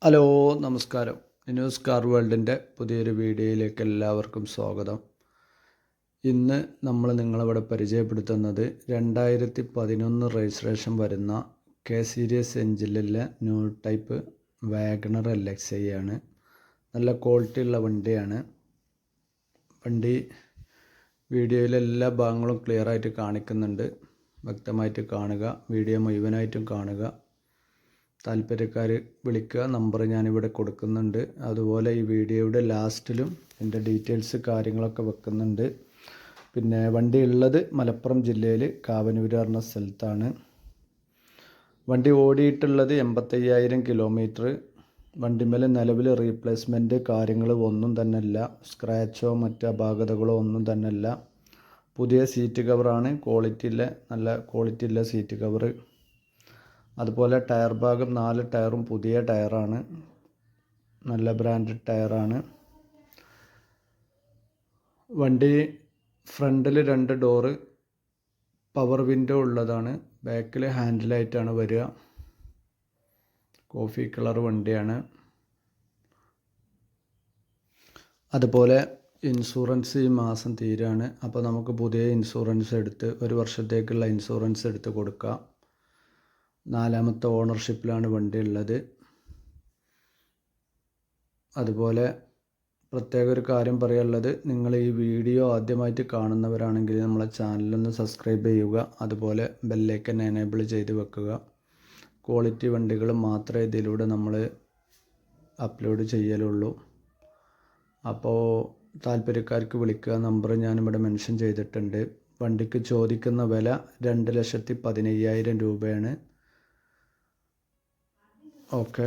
Hello നമസ്കാരം. News car വേൾഡിൻ്റെ പുതിയൊരു വീഡിയോയിലേക്ക് എല്ലാവർക്കും സ്വാഗതം. ഇന്ന് നമ്മൾ നിങ്ങളിവിടെ പരിചയപ്പെടുത്തുന്നത് 2011 രജിസ്ട്രേഷൻ വരുന്ന കെ സീരീസ് എഞ്ചിനിലെ ന്യൂ ടൈപ്പ് വാഗണർ LXi ആണ്. നല്ല ക്വാളിറ്റി ഉള്ള വണ്ടിയാണ്. വണ്ടി വീഡിയോയിലെ എല്ലാ ഭാഗങ്ങളും ക്ലിയറായിട്ട് കാണിക്കുന്നുണ്ട്. വ്യക്തമായിട്ട് കാണുക, വീഡിയോ മുഴുവനായിട്ടും കാണുക. താല്പര്യക്കാർ വിളിക്കുക, നമ്പർ ഞാനിവിടെ കൊടുക്കുന്നുണ്ട്. അതുപോലെ ഈ വീഡിയോയുടെ ലാസ്റ്റിലും എൻ്റെ ഡീറ്റെയിൽസ് കാര്യങ്ങളൊക്കെ വെക്കുന്നുണ്ട്. പിന്നെ വണ്ടി ഉള്ളത് മലപ്പുറം ജില്ലയിൽ കാവനൂർ പറഞ്ഞ സ്ഥലത്താണ്. വണ്ടി ഓടിയിട്ടുള്ളത് 85,000 കിലോമീറ്റർ. വണ്ടിമേൽ നിലവിൽ റീപ്ലേസ്മെൻറ്റ് കാര്യങ്ങൾ ഒന്നും തന്നെ ഇല്ല. സ്ക്രാച്ചോ മറ്റ് അപാകതകളോ ഒന്നും തന്നെ ഇല്ല. പുതിയ സീറ്റ് കവറാണ്, നല്ല ക്വാളിറ്റി ഉള്ള സീറ്റ് കവർ. അതുപോലെ ടയർ ഭാഗം 4 ടയറും പുതിയ ടയറാണ്, നല്ല ബ്രാൻഡഡ് ടയറാണ്. വണ്ടി ഫ്രണ്ടിൽ 2 ഡോറ് പവർ വിൻഡോ ഉള്ളതാണ്. ബാക്കിൽ ഹാൻഡിലായിട്ടാണ് വരിക. കോഫി കളർ വണ്ടിയാണ്. അതുപോലെ ഇൻഷുറൻസ് ഈ മാസം തീരാണ്. അപ്പോൾ നമുക്ക് പുതിയ ഇൻഷുറൻസ് എടുത്ത് 1 വർഷത്തേക്കുള്ള ഇൻഷുറൻസ് എടുത്ത് കൊടുക്കാം. 4ാമത്തെ ഓണർഷിപ്പിലാണ് വണ്ടി ഉള്ളത്. അതുപോലെ പ്രത്യേക ഒരു കാര്യം പറയാനുള്ളത്, നിങ്ങൾ ഈ വീഡിയോ ആദ്യമായിട്ട് കാണുന്നവരാണെങ്കിൽ നമ്മളെ ചാനലൊന്ന് സബ്സ്ക്രൈബ് ചെയ്യുക. അതുപോലെ ബെല്ലൈക്കൻ എനേബിൾ ചെയ്ത് വെക്കുക. ക്വാളിറ്റി വണ്ടികൾ മാത്രമേ ഇതിലൂടെ നമ്മൾ അപ്ലോഡ് ചെയ്യലുള്ളൂ. അപ്പോൾ താല്പര്യക്കാർക്ക് വിളിക്കുക. നമ്പർ ഞാനിവിടെ മെൻഷൻ ചെയ്തിട്ടുണ്ട്. വണ്ടിക്ക് ചോദിക്കുന്ന വില 2,15,000 രൂപയാണ്. ഓക്കെ.